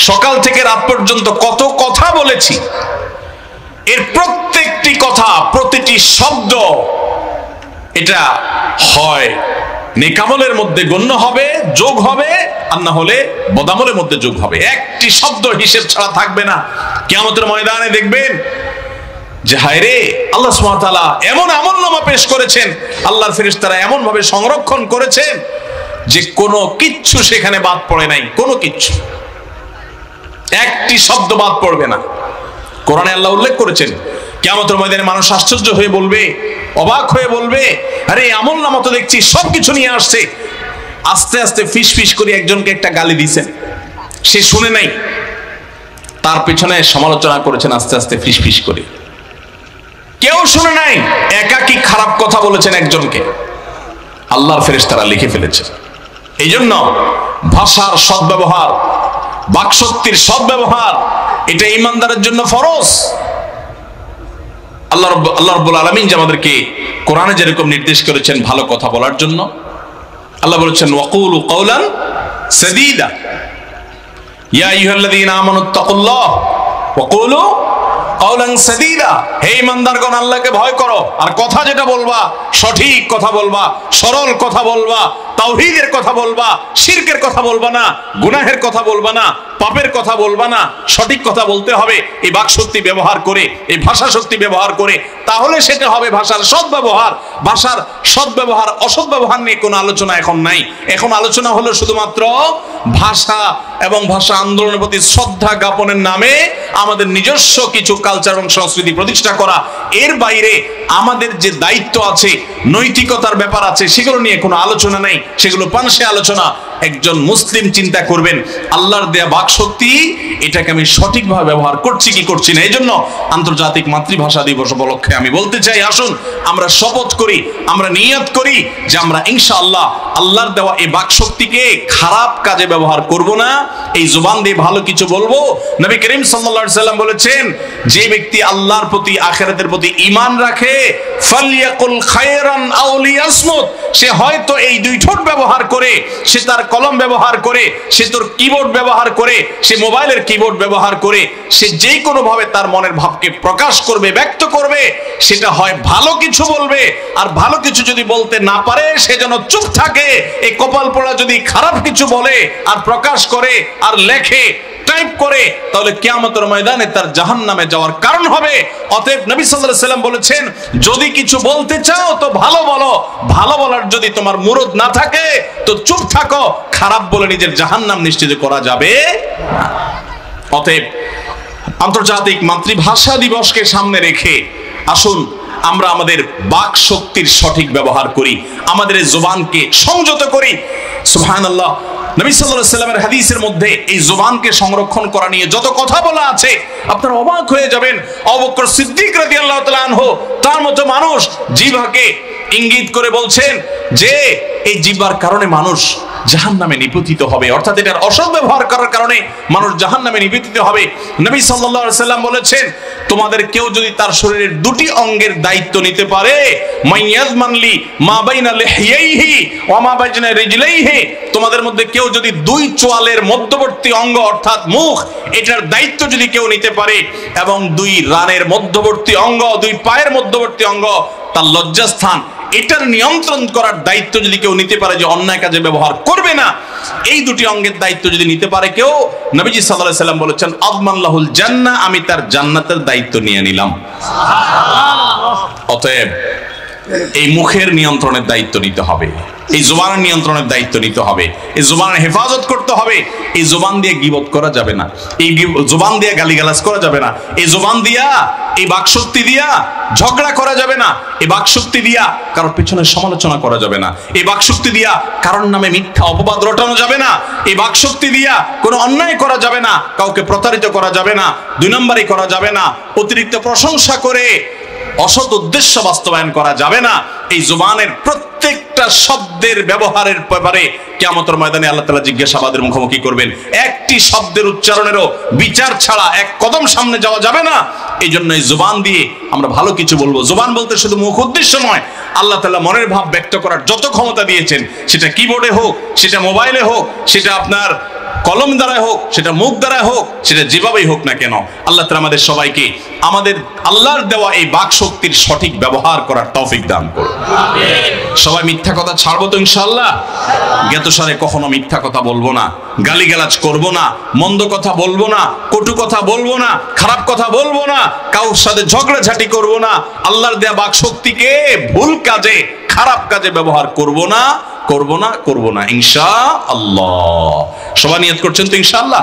সকাল থেকে রাত পর্যন্ত কত কথা বলেছি, এর প্রত্যেকটি কথা, প্রতিটি শব্দ এটা হয় নেকামলের মধ্যে গণ্য হবে, যোগ হবে, আর না হলে বদামলের মধ্যে যোগ হবে। একটি শব্দ হিসেব ছাড়া থাকবে না। কিয়ামতের ময়দানে দেখবেন যে হায় রে, আল্লাহ সুবহানাহু ওয়া তাআলা এমন আমলনামা পেশ করেছেন, আল্লাহর ফেরেশতারা এমন ভাবে সংরক্ষণ করেছেন যে কোনো কিচ্ছু সেখানে বাদ পড়ে নাই, কোনো কিচ্ছু, একটি শব্দ বাদ পড়বে না। কোরআনে আল্লাহ উল্লেখ করেছেন, কিয়ামতের ময়দানে মানুষ আশ্চর্য হয়ে বলবে, অবাক হয়ে বলবে, আরে আমলনামা তো দেখছি সবকিছু নিয়ে আসছে। আস্তে আস্তে ফিস ফিস করে একজনকে একটা গালি দিয়েছেন, সে শুনে নাই, তার পেছনে সমালোচনা করেছেন আস্তে আস্তে ফিস ফিস করে, কেউ শুনে নাই, একাকী খারাপ কথা বলেছেন একজনকে, আল্লাহর ফেরেশতারা লিখে ফেলেছে। এই জন্য ভাষার সদ্ব্যবহার, বাকশক্তির সদ্ব্যবহার, এটা ঈমানদারের জন্য ফরজ। আল্লাহ রাব্বুল আলামিন যে আমাদেরকে কোরআনে যেরকম নির্দেশ করেছেন ভালো কথা বলার জন্য, আল্লাহ বলেছেন ওয়াকুলু কাওলান সাদীদা, ইয়া আইয়ুহাল্লাযীনা আমানুত্তাকুল্লাহ ওয়াকুলু কাওলান সাদীদা। হে ঈমানদারগণ, আল্লাহকে ভয় করো, আর কথা যেটা বলবা সঠিক কথা বলবা, সরল কথা বলবা, তাওহীদের কথা বলবা, শিরকের কথা বলবা না, গুনাহের কথা বলবা না, পাপের কথা বলবা না, সঠিক কথা বলতে হবে। এই বাকশক্তি ব্যবহার করে, এই ভাষা শক্তি ব্যবহার করে, তাহলে সেটা হবে ভাষার সদ্ব্যবহার। ভাষার সদ্ব্যবহার অসৎ ব্যবহার নিয়ে কোনো আলোচনা এখন নাই। এখন আলোচনা হলো শুধুমাত্র ভাষা এবং ভাষা আন্দোলনের প্রতি শ্রদ্ধা জ্ঞাপনের নামে আমাদের নিজস্ব কিছু কালচার এবং সংস্কৃতি প্রতিষ্ঠা করা। এর বাইরে আমাদের যে দায়িত্ব আছে, নৈতিকতার ব্যাপার আছে, সেগুলো নিয়ে কোনো আলোচনা নেই, সেগুলো পানসে আলোচনা। একজন মুসলিম চিন্তা করবেন, আল্লাহর দেয়া বাকশক্তি, এটাকে আমি সঠিকভাবে ব্যবহার করছি কি করছি না। এই জন্য আন্তর্জাতিক মাতৃভাষা দিবস উপলক্ষে আমি বলতে চাই, আসুন আমরা শপথ করি, আমরা নিয়ত করি যে আমরা ইনশাআল্লাহ আল্লাহর দেওয়া এই বাকশক্তিকে খারাপ কাজে ব্যবহার করব না, এই জবান দিয়ে ভালো কিছু বলবো। নবী করিম সাল্লাল্লাহু আলাইহি সাল্লাম বলেছেন, যে ব্যক্তি আল্লাহর প্রতি, আখিরাতের প্রতি ঈমান রাখে, ফালইয়াকুল খায়রান আও লিয়াসমুত, সে হয়তো এই দুই ঠোঁট ব্যবহার করে, সে তার কলম ব্যবহার করে, সে তোর কিবোর্ড ব্যবহার করে, সে মোবাইলের কিবোর্ড ব্যবহার করে, সে যে কোনো ভাবে তার মনের ভাবকে প্রকাশ করবে, ব্যক্ত করবে, সেটা হয় ভালো কিছু বলবে। আর ভালো কিছু যদি বলতে না পারে, সে যেন চুপ থাকে। এই কপাল পোড়া যদি খারাপ কিছু বলে আর প্রকাশ করে আর লেখে, টাইপ করে, তাহলে কিয়ামতের ময়দানে তার জাহান্নামে যাওয়ার কারণ হবে। অতএব নবী সাল্লাল্লাহু আলাইহি সাল্লাম বলেছেন, যদি কিছু বলতে চাও তো ভালো বলো, ভালো বলার যদি তোমার মুরদ না থাকে তো চুপ থাকো। খারাপ বলে নিজের জাহান্নাম নিশ্চিত করা যাবে না। অতএব আন্তর্জাতিক মাতৃভাষা দিবসকে সামনে রেখে আসুন আমরা আমাদের বাক শক্তির সঠিক ব্যবহার করি, আমাদের জবানকে সংযত করি। সুবহানাল্লাহ, নবী সাল্লাল্লাহু আলাইহি সাল্লামের হাদিসের মধ্যে এই জবানকে সংরক্ষণ করা নিয়ে যত কথা বলা আছে, আপনারা অবাক হয়ে যাবেন। আবু বকর সিদ্দিক রাদিয়াল্লাহু তাআলা আনহু তার মতো মানুষ জিহ্বাকে ইঙ্গিত করে বলছেন যে এই জিহ্বার কারণে মানুষ জাহান্নামে নিপতিত হবে, অর্থাৎ এটার অসৎ ব্যবহার করার কারণে মানুষ জাহান্নামে নিপতিত হবে। নবী সাল্লাল্লাহু আলাইহি সাল্লাম বলেছেন, তোমাদের কেউ যদি তার শরীরের দুটি অঙ্গের দায়িত্ব নিতে পারে, মাইয়াজমানলি মা বাইনা লিহিয়াইহি ওয়া মা বাইনা রিজলাইহি, তোমাদের মধ্যে কেউ যদি দুই চোয়ালের মধ্যবর্তী অঙ্গ অর্থাৎ মুখ, এটার দায়িত্ব যদি কেউ নিতে পারে, এবং দুই রানের মধ্যবর্তী অঙ্গ, দুই পায়ের মধ্যবর্তী অঙ্গ তার লজ্জাস্থান, এটার নিয়ন্ত্রণ করার দায়িত্ব যদি কেউ নিতে পারে, যে অন্যায় কাজে ব্যবহার করবে না, এই দুটি অঙ্গের দায়িত্ব যদি নিতে পারে কেউ, নবীজি সাল্লাল্লাহু আলাইহি সাল্লাম বলেছেন, আযমান লাহুল জান্নাহ, আমি তার জান্নাতের দায়িত্ব নিয়ে নিলাম। অতএব এই মুখের নিয়ন্ত্রণের দায়িত্ব নিতে হবে, এই জবানের নিয়ন্ত্রণের দায়িত্ব নিতে হবে, এই জবানের হেফাজত করতে হবে। এই জবান দিয়ে গীবত করা যাবে না, এই জবান দিয়ে গালিগালাজ করা যাবে না, এই জবান দিয়া, এই বাকশক্তি দিয়া ঝগড়া করা যাবে না, এই বাকশক্তি দিয়া কারোর পেছনে সমালোচনা করা যাবে না, এই বাকশক্তি দিয়া কারোর নামে মিথ্যা অপবাদ রটানো যাবে না, এই বাকশক্তি দিয়া কোনো অন্যায় করা যাবে না, কাউকে প্রতারিত করা যাবে না, দুই নম্বরই করা যাবে না, অতিরিক্ত প্রশংসা করে অসৎ উদ্দেশ্য বাস্তবায়ন করা যাবে না। এই জবানের প্রত্যেকটা শব্দের ব্যবহারের ব্যাপারে কিয়ামতের ময়দানে আল্লাহ তাআলা জিজ্ঞাসাবাদের মুখোমুখি করবেন। একটি শব্দের উচ্চারণেরও বিচার ছাড়া এক কদম সামনে যাওয়া যাবে না। এই জন্য এই জবান দিয়ে আমরা ভালো কিছু বলবো। জবান বলতে শুধু মুখ উদ্দেশ্য নয়, আল্লাহ তাআলা মনের ভাব ব্যক্ত করার যত ক্ষমতা দিয়েছেন, সেটা কিবোর্ডে হোক, সেটা মোবাইলে হোক, সেটা আপনার কলম দ্বারাই হোক, সেটা মুখ দ্বারাই হোক, সেটা যেভাবেই হোক না কেন, আল্লাহ তাআলা আমাদের সবাইকে আমাদের আল্লাহর দেওয়া এই বাক শক্তির সঠিক ব্যবহার করার তৌফিক দান করুন। সবাই মিথ্যা কথা ছাড়বো তো ইনশাআল্লাহ। জ্ঞাতসারে কখনো মিথ্যা কথা বলবো না, গালিগালাজ করব না, মন্দ কথা বলবো না, কটু কথা বলবো না, খারাপ কথা বলবো না, কারোর সাথে ঝগড়াঝাটি করব না, আল্লাহর দেয়া বাক শক্তিকে ভুল কাজে, খারাপ কাজে ব্যবহার করব না ইনশাআল্লাহ। সবাই নিয়ত করছেন তো ইনশাআল্লাহ?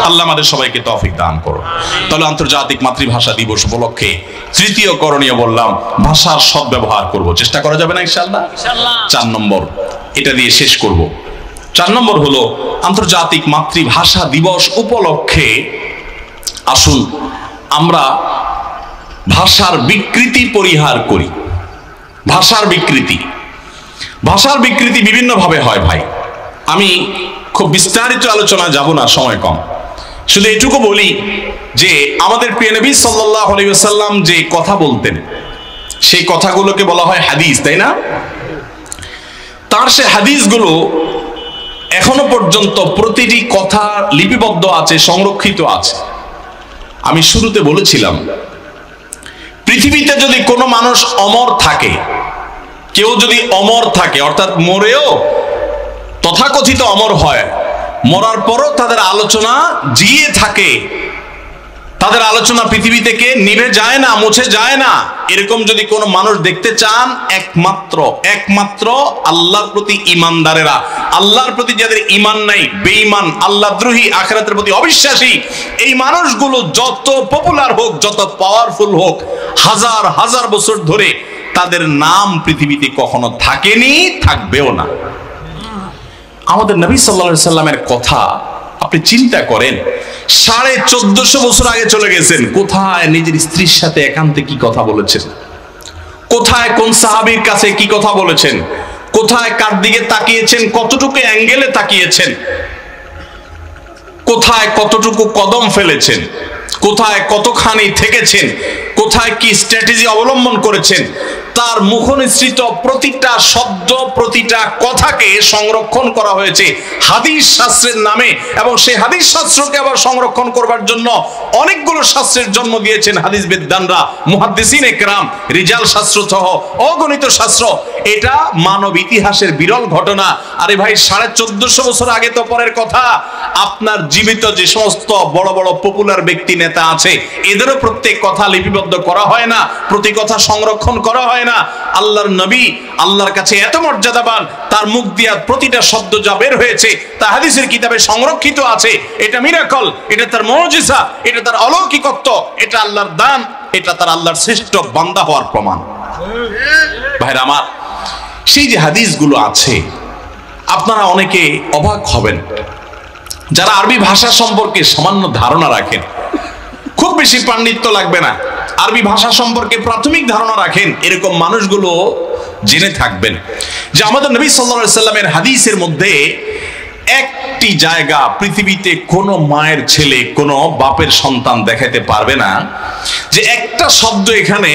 আল্লাহ আমাদের সবাইকে তৌফিক দান করুন। তাহলে আন্তর্জাতিক মাতৃভাষা দিবস উপলক্ষে তৃতীয় করণীয় বললাম, ভাষার সদ্ব্যবহার করব, চেষ্টা করা যাবে না ইনশাআল্লাহ? 4 নম্বর, এটা দিয়ে শেষ করব। 4 নম্বর হলো আন্তর্জাতিক মাতৃভাষা দিবস উপলক্ষে আসুন আমরা ভাষার বিকৃতি পরিহার করি। ভাষার বিকৃতি বিভিন্ন ভাবে হয় ভাই। আমি খুব বিস্তারিত আলোচনা যাব না, সময় কম। শুধু এটুকু বলি যে আমাদের প্রিয় নবী সাল্লাল্লাহু আলাইহি ওয়াসাল্লাম যে কথা বলতেন, সেই কথাগুলোকে বলা হয় হাদিস, তাই না? তার সে হাদিসগুলো এখনো পর্যন্ত প্রতিটি কথা লিপিবদ্ধ আছে, সংরক্ষিত আছে। আমি শুরুতে বলেছিলাম, পৃথিবীতে যদি কোনো মানুষ অমর থাকে, কেউ যদি অমর থাকে, অর্থাৎ মরেও তথাকথিত অমর হয়, মরার পরও তাদের আলোচনা জিয়ে থাকে, তাদের আলোচনা পৃথিবী থেকে নিভে যায় না, মুছে যায় না, এরকম যদি কোনো মানুষ দেখতে চান, একমাত্র আল্লাহর প্রতি ইমানদারেরা, আল্লাহর প্রতি যাদের ইমান নাই, বেঈমান, আল্লাহদ্রোহী, আখিরাতের প্রতি অবিশ্বাসী, এই মানুষগুলো যত পপুলার হোক, যত পাওয়ারফুল হোক, হাজার হাজার বছর ধরে তাদের নাম পৃথিবীতে কখনো থাকেনি, থাকবেও না। আমাদের নবী সাল্লাল্লাহু আলাইহি সাল্লামের কথা আপনি চিন্তা করেন, 1450 বছর আগে চলে গেছেন। কোথায় নিজের স্ত্রীর সাথে একান্তে কি কথা বলেছেন, কোথায় কোন সাহাবীর কাছে কি কথা বলেছেন, কোথায় কার দিকে তাকিয়েছেন, কতটুকু অ্যাঙ্গেলে তাকিয়েছেন, কোথায় কতটুকু কদম ফেলেছেন, কোথায় কতখানি থেকেছেন, কোথায় কি স্ট্র্যাটেজি অবলম্বন করেছেন, তার মুখনিসৃত প্রতিটা শব্দ, প্রতিটা কথাকে সংরক্ষণ করা হয়েছে হাদিস শাস্ত্রের নামে। এবং সেই হাদিস শাস্ত্রকে আবার সংরক্ষণ করবার জন্য অনেকগুলো শাস্ত্রের জন্ম দিয়েছেন হাদিস বিদ্বানরা, মুহাদ্দিসিন একরাম, রিজাল শাস্ত্র সহ অগণিত শাস্ত্র। এটা মানব ইতিহাসের বিরল ঘটনা। আরে ভাই, 1450 বছর আগে তো পরের কথা। আপনার জীবিত যে সমস্ত বড় বড় পপুলার ব্যক্তি, নেতা আছে, এদেরও প্রত্যেক কথা লিপিবদ্ধ করা হয় না, প্রতি কথা সংরক্ষণ করা হয় না। আল্লাহর নবী আল্লাহর কাছে এত মর্যাদাবান, তার মুখ দিয়া প্রতিটা শব্দ যা বের হয়েছে তা হাদিসের কিতাবে সংরক্ষিত আছে। এটা মিরাকল, এটা তার মুজিজা, এটা তার অলৌকিকত্ব, এটা আল্লাহর দান, এটা তার আল্লাহর শ্রেষ্ঠ বান্দা হওয়ার প্রমাণ। ভাইরা আমার, সেই যে হাদিসগুলো আছে, আপনারা অনেকে অবাক হবেন, যারা আরবি ভাষা সম্পর্কে সামান্য ধারণা রাখেন, খুব বেশি পাণ্ডিত্য লাগবে না, আরবি ভাষা সম্পর্কে প্রাথমিক ধারণা রাখেন, এরকম মানুষগুলো জেনে থাকবেন যে আমাদের নবী সাল্লাল্লাহু আলাইহি সাল্লামের হাদিসের মধ্যে একটি জায়গা পৃথিবীতে কোনো মায়ের ছেলে, কোনো বাপের সন্তান দেখাতে পারবে না যে একটা শব্দ এখানে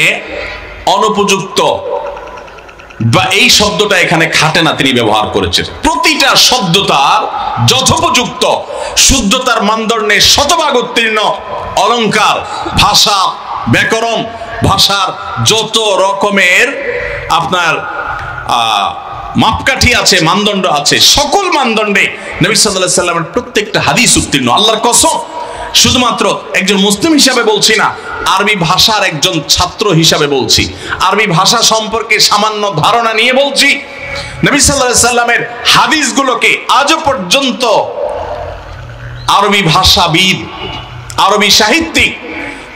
অনুপযুক্ত বা এই শব্দটা এখানে খাটে না, তিনি ব্যবহার করেছেন। প্রতিটা শব্দ তার যথোপযুক্ত, শুদ্ধতার মানদণ্ডে শতভাগ উত্তীর্ণ। অলংকার, ভাষা, ব্যাকরণ, ভাষার যত রকমের আপনার মাপকাঠি আছে, মানদণ্ড আছে, সকল মানদণ্ডে নবী সাল্লাল্লাহু আলাইহি সাল্লামের প্রত্যেকটা হাদিস উত্তীর্ণ। আল্লাহর কসম, শুধুমাত্র একজন মুসলিম হিসাবে বলছি না, আরবি ভাষার একজন ছাত্র হিসাবে বলছি, আরবি ভাষা সম্পর্কে সামান্য ধারণা নিয়ে বলছি। নবী সাল্লাল্লাহু আলাইহি সাল্লামের হাদিসগুলোকে আজও পর্যন্ত আরবি ভাষাবিদ, আরবি সাহিত্যিক,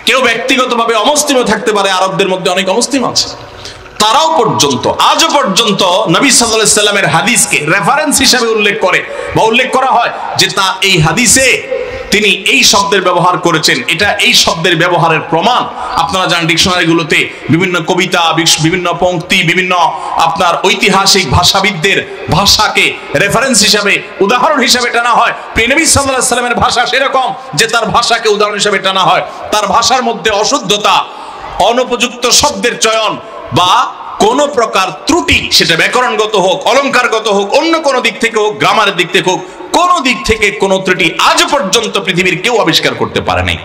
কেউ ব্যক্তিগতভাবে অমুসলিমও থাকতে পারে, আরবদের মধ্যে অনেক অমুসলিম আছে, তারাও পর্যন্ত আজও পর্যন্ত নবী সাল্লাল্লাহু আলাইহি সাল্লামের হাদিসকে রেফারেন্স হিসেবে উল্লেখ করে বা উল্লেখ করা হয় যে তা এই হাদিসে তিনি এই শব্দের ব্যবহার করেছেন, এটা এই শব্দের ব্যবহারের প্রমাণ। আপনারা জানেন ডিকশনারিগুলোতে বিভিন্ন কবিতা, বিভিন্ন পংক্তি, বিভিন্ন আপনার ঐতিহাসিক ভাষাবিদদের ভাষাকে রেফারেন্স হিসাবে, উদাহরণ হিসাবে টানা হয়। প্রিয় নবী সাল্লাল্লাহু আলাইহি সাল্লামের ভাষা সেরকম যে তার ভাষাকে উদাহরণ হিসাবে টানা হয়। তার ভাষার মধ্যে অশুদ্ধতা, অনুপযুক্ত শব্দের চয়ন বা কোন প্রকার ত্রুটি, সেটা ব্যাকরণগত হোক, অলংকারগত হোক, অন্য কোন দিক থেকে হোক, গ্রামারের দিক থেকে হোক, কোন দিক থেকে কোন ত্রুটি আজ পর্যন্ত পৃথিবীর কেউ আবিষ্কার করতে পারে নাই।